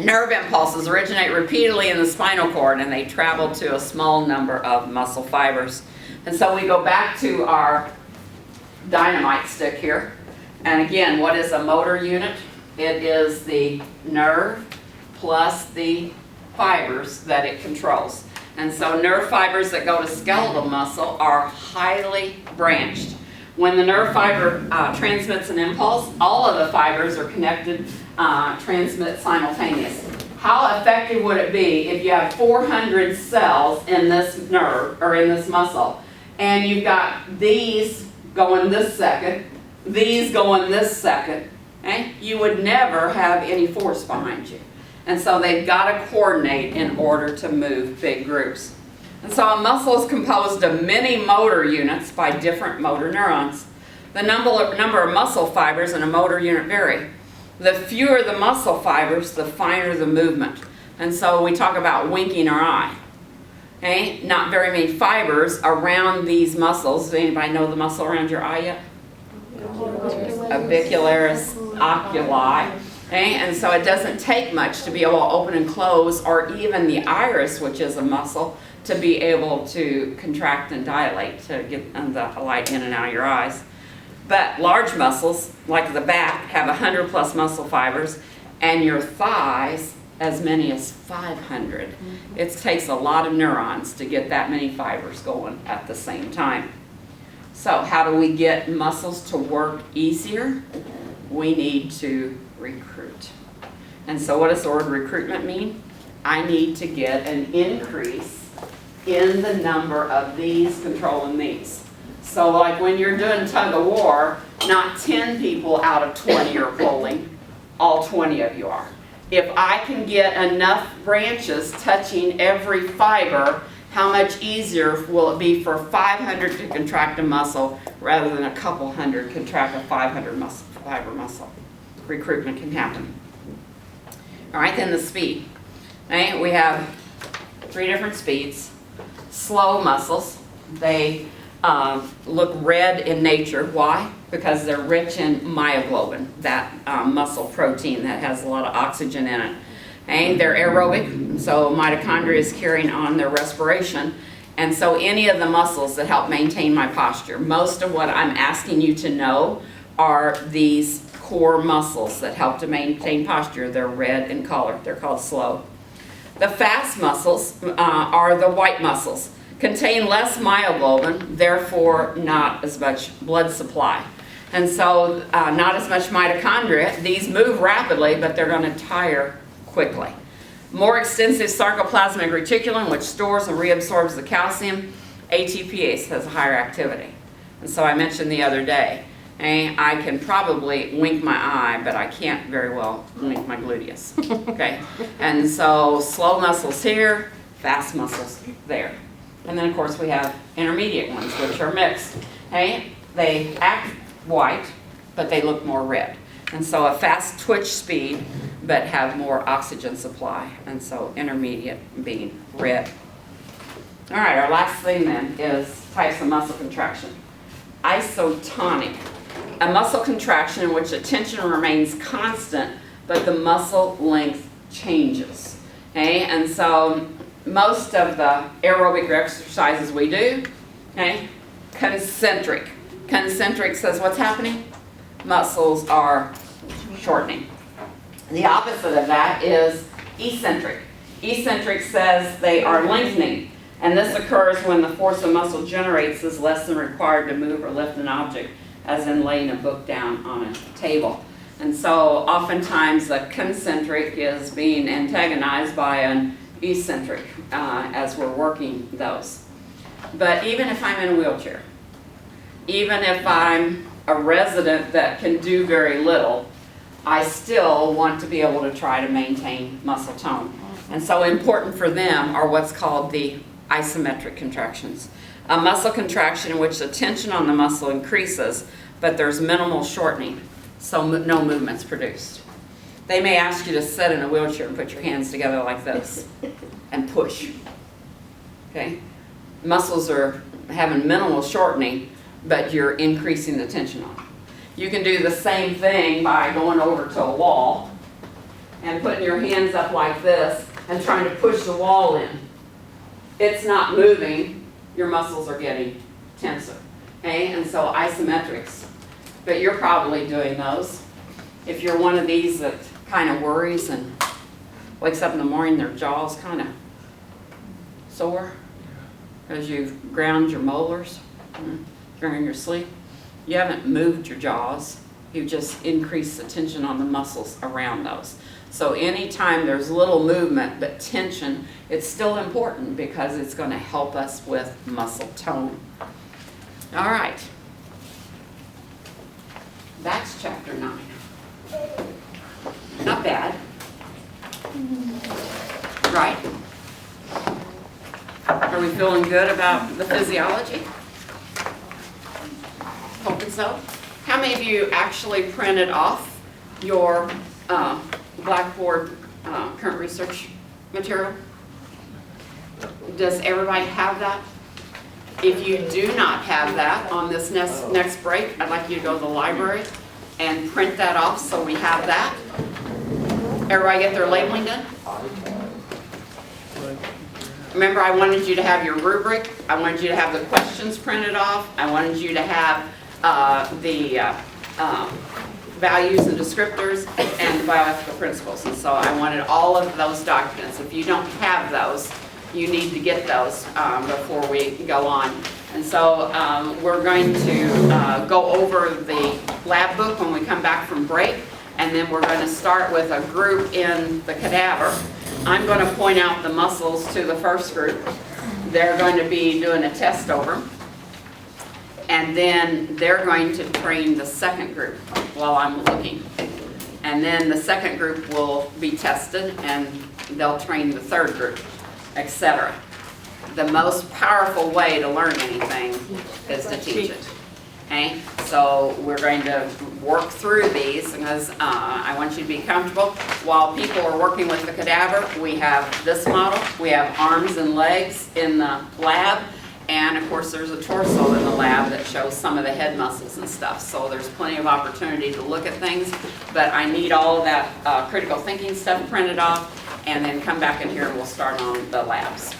Nerve impulses originate repeatedly in the spinal cord, and they travel to a small number of muscle fibers. And so we go back to our dynamite stick here. And again, what is a motor unit? It is the nerve plus the fibers that it controls. And so nerve fibers that go to skeletal muscle are highly branched. When the nerve fiber transmits an impulse, all of the fibers are connected, transmit simultaneously. How effective would it be if you have 400 cells in this nerve, or in this muscle, and you've got these going this second, these going this second, okay? You would never have any force behind you. And so they've got to coordinate in order to move big groups. And so a muscle is composed of many motor units by different motor neurons. The number of muscle fibers in a motor unit vary. The fewer the muscle fibers, the finer the movement. And so we talk about winking our eye. Okay? Not very many fibers around these muscles. Does anybody know the muscle around your eye yet? Orbicularis oculi. Okay? And so it doesn't take much to be able to open and close, or even the iris, which is a muscle, to be able to contract and dilate to get the light in and out of your eyes. But large muscles, like the back, have 100 plus muscle fibers, and your thighs, as many as 500. It takes a lot of neurons to get that many fibers going at the same time. So how do we get muscles to work easier? We need to recruit. And so what does the word recruitment mean? I need to get an increase in the number of these controlling these. So like when you're doing tug of war, not 10 people out of 20 are pulling, all 20 of you are. If I can get enough branches touching every fiber, how much easier will it be for 500 to contract a muscle rather than a couple hundred contract a 500 fiber muscle? Recruitment can happen. All right, then the speed. Okay, we have 3 different speeds. Slow muscles, they look red in nature. Why? Because they're rich in myoglobin, that muscle protein that has a lot of oxygen in it. And they're aerobic, so mitochondria is carrying on their respiration. And so any of the muscles that help maintain my posture, most of what I'm asking you to know are these core muscles that help to maintain posture. They're red in color. They're called slow. The fast muscles are the white muscles. Contain less myoglobin, therefore not as much blood supply. And so not as much mitochondria. These move rapidly, but they're going to tire quickly. More extensive sarcoplasmic reticulum, which stores and reabsorbs the calcium. ATPase has a higher activity. And so I mentioned the other day, I can probably wink my eye, but I can't very well wink my gluteus. Okay? And so slow muscles here, fast muscles there. And then of course we have intermediate ones, which are mixed. Okay? They act white, but they look more red. And so a fast twitch speed, but have more oxygen supply. And so intermediate being red. All right, our last thing then is types of muscle contraction. Isotonic. A muscle contraction in which the tension remains constant, but the muscle length changes. Okay? And so most of the aerobic exercises we do, okay, concentric. Concentric says what's happening? Muscles are shortening. The opposite of that is eccentric. Eccentric says they are lengthening. And this occurs when the force a muscle generates is less than required to move or lift an object, as in laying a book down on a table. And so oftentimes the concentric is being antagonized by an eccentric as we're working those. But even if I'm in a wheelchair, even if I'm a resident that can do very little, I still want to be able to try to maintain muscle tone. And so important for them are what's called the isometric contractions. A muscle contraction in which the tension on the muscle increases, but there's minimal shortening, so no movement's produced. They may ask you to sit in a wheelchair and put your hands together like this and push. Okay? Muscles are having minimal shortening, but you're increasing the tension on them. You can do the same thing by going over to a wall and putting your hands up like this and trying to push the wall in. It's not moving, your muscles are getting tenser. Okay, and so isometrics. But you're probably doing those. If you're one of these that kind of worries and wakes up in the morning, their jaw's kind of sore because you've ground your molars during your sleep. You haven't moved your jaws. You just increased the tension on the muscles around those. So anytime there's little movement but tension, it's still important because it's going to help us with muscle tone. All right. That's chapter 9. Not bad. Right? Are we feeling good about the physiology? Hoping so. How many of you actually printed off your Blackboard current research material? Does everybody have that? If you do not have that on this next break, I'd like you to go to the library and print that off so we have that. Everybody get their labeling done? Remember, I wanted you to have your rubric. I wanted you to have the questions printed off. I wanted you to have the values and descriptors and the bioethical principles. And so I wanted all of those documents. If you don't have those, you need to get those before we go on. And so we're going to go over the lab book when we come back from break. And then we're going to start with a group in the cadaver. I'm going to point out the muscles to the first group. They're going to be doing a test over. And then they're going to train the second group while I'm looking. And then the second group will be tested and they'll train the third group, etc. The most powerful way to learn anything is to teach it. Okay? So we're going to work through these because I want you to be comfortable. While people are working with the cadaver, we have this model. We have arms and legs in the lab. And of course there's a torso in the lab that shows some of the head muscles and stuff. So there's plenty of opportunity to look at things. But I need all of that critical thinking stuff printed off and then come back in here and we'll start on the labs.